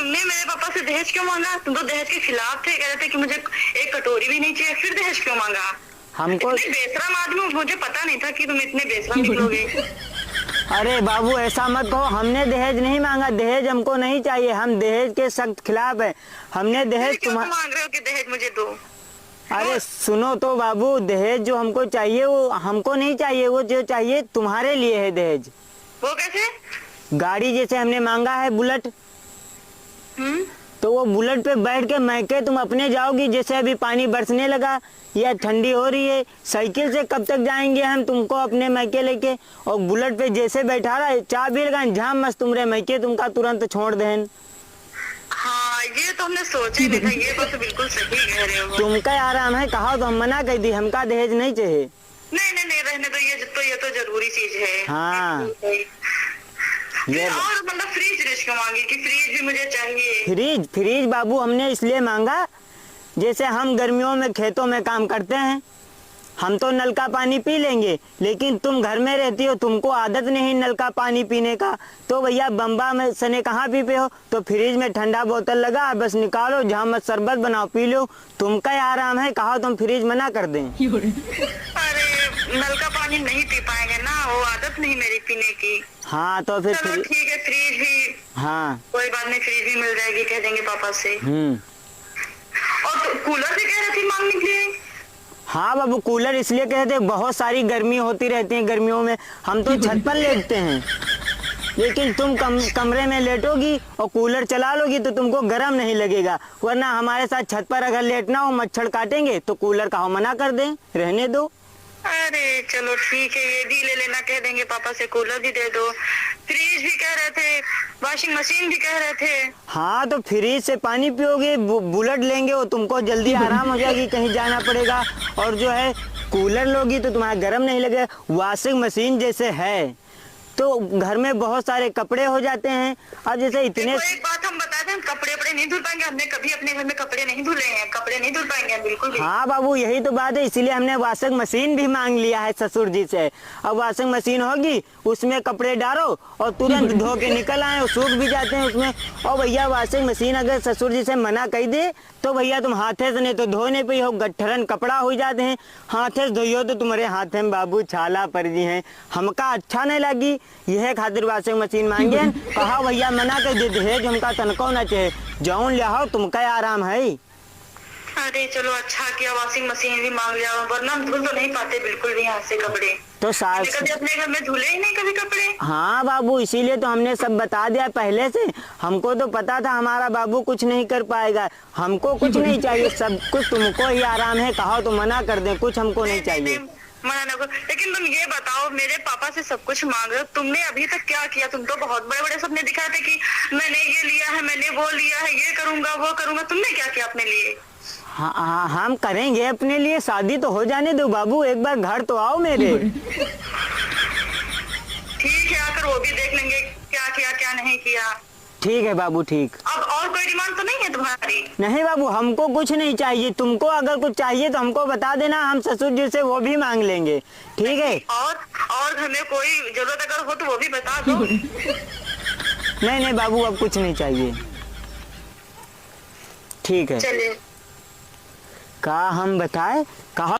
तुमने मेरे पापा से दहेज क्यों मांगा? तुम तो दहेज के खिलाफ थे, कह रहे थे कि मुझे एक कटोरी भी नहीं चाहिए, फिर दहेज क्यों मांगा? हमको इतने बेशरम आदमी हो, मुझे पता नहीं था कि तुम इतने बेशरम निकलोगे। अरे बाबू ऐसा मत कहो, हमने दहेज नहीं मांगा, दहेज हमको नहीं चाहिए, हम दहेज के सख्त खिलाफ है। हमने दहेज क्यों मांग रहे हो कि दहेज मुझे दो? अरे सुनो तो बाबू, दहेज जो हमको चाहिए वो हमको नहीं चाहिए, वो जो चाहिए तुम्हारे लिए है दहेज। वो कैसे? गाड़ी जैसे हमने मांगा है बुलेट, तो वो बुलेट पे बैठ के मैके तुम अपने जाओगी, जैसे अभी पानी बरसने लगा या ठंडी हो रही है, साइकिल से कब तक जाएंगे हम तुमको अपने मैके लेके, और बुलेट पे जैसे बैठा रहा है चाह भी लगा झाम मस्त तुमरे मैके तुमका तुरंत छोड़ देन। हाँ ये तो हमने सोचा ही नहीं था, ये बात तो बिल्कुल सही कह रहे हो। तुमका आराम है, कहा तो हम मना कर दी, हमका दहेज नहीं चाहिए। नहीं नहीं नहीं, रहने दो, ये तो जरूरी चीज है। हाँ ये और मतलब फ्रिज क्यों मांगी कि फ्रिज भी मुझे चाहिए? फ्रिज बाबू हमने इसलिए मांगा, जैसे हम गर्मियों में खेतों में काम करते हैं, हम तो नल का पानी पी लेंगे, लेकिन तुम घर में रहती हो, तुमको आदत नहीं नल का पानी पीने का, तो भैया बम्बा में सने कहाँ पीते हो, तो फ्रिज में ठंडा बोतल लगा बस निकालो, जहाँ मत शरबत बनाओ पी लो, तुमका आराम है, कहा तुम फ्रिज मना कर दें। अरे नल का पानी नहीं पी पाएंगे ना, वो आदत नहीं मेरी पीने की। हाँ तो फिर चलो ठीक है, फ्रिज भी, हाँ कोई बात नहीं, फ्रिज भी मिल जाएगी, कह देंगे पापा से। और तो कूलर भी कह रही थी मांगने के लिए? हाँ बाबू कूलर इसलिए कहते हैं, बहुत सारी गर्मी होती रहती है, गर्मियों में हम तो छत पर लेटते हैं, लेकिन तुम कमरे में लेटोगी और कूलर चला लोगी तो तुमको गर्म नहीं लगेगा, वरना हमारे साथ छत पर अगर लेटना हो मच्छर काटेंगे तो कूलर का मना कर दें, रहने दो। अरे चलो ठीक है, ये भी ले लेना, कह देंगे पापा से, कूलर भी दे दो। फ्रिज भी कह रहे थे, वॉशिंग मशीन भी कह रहे थे। हाँ तो फ्रिज से पानी पियोगे, बुलेट लेंगे वो तुमको जल्दी आराम हो जाएगी, कहीं जाना पड़ेगा, और जो है कूलर लोगी तो तुम्हारा गर्म नहीं लगेगा। वॉशिंग मशीन जैसे है तो घर में बहुत सारे कपड़े हो जाते हैं, और जैसे इतने एक बात हम बता दें, कपड़े नहीं धुल पाएंगे, हमने कभी अपने घर में कपड़े नहीं धुले हैं, कपड़े नहीं धुल पाएंगे बिल्कुल भी। हाँ बाबू यही तो बात है, इसीलिए हमने वॉशिंग मशीन भी मांग लिया है ससुर जी से। अब वॉशिंग मशीन होगी, उसमें कपड़े डालो और तुरंत धो के निकल आए, और सूख भी जाते हैं उसमें। और भैया वॉशिंग मशीन अगर ससुर जी से मना कर दे तो भैया तुम हाथे से नहीं तो धो नहीं पाई हो, गट्ठरन कपड़ा हो जाते हैं, हाथे से धोइयो तो तुम्हारे हाथे में बाबू छाला पड़ जी है, हमका अच्छा नहीं लगी, यह खातिर वॉशिंग मशीन मांगे। कहा भैया मना कर दे, दहेज हमका तनको न चाहिए, जौन ले आओ तुमका आराम है। अरे चलो अच्छा किया, वॉशिंग मशीन भी मांग लिया, वरना हम धुल तो नहीं पाते बिल्कुल भी हाथ से कपड़े, तो सास कभी अपने घर में धुले ही नहीं कभी कपड़े। हाँ बाबू इसीलिए तो हमने सब बता दिया पहले से, हमको तो पता था हमारा बाबू कुछ नहीं कर पाएगा, हमको कुछ नहीं चाहिए, सब कुछ तुमको ही आराम है, कहो तो मना कर दे, कुछ हमको नहीं चाहिए। मना न करो, लेकिन तुम ये बताओ, मेरे पापा से सब कुछ मांग रहे हो, तुमने अभी तक क्या किया? तुम तो बहुत बड़े बड़े सपने दिखाए थे कि मैंने ये लिया है, मैंने वो लिया है, ये करूंगा वो करूंगा, तुमने क्या किया अपने लिए? हाँ हम करेंगे अपने लिए, शादी तो हो जाने दो बाबू, एक बार घर तो आओ मेरे। ठीक है, आकर वो भी देख लेंगे क्या किया क्या नहीं किया। ठीक है बाबू ठीक। अब और कोई डिमांड तो नहीं है तुम्हारी? नहीं बाबू हमको कुछ नहीं चाहिए, तुमको अगर कुछ चाहिए तो हमको बता देना, हम ससुर जी से वो भी मांग लेंगे, ठीक है? और घर में कोई जरूरत अगर हो तो वो भी बता दो। नहीं बाबू अब कुछ नहीं चाहिए, ठीक है? चलिए। कहा हम बताए, कहा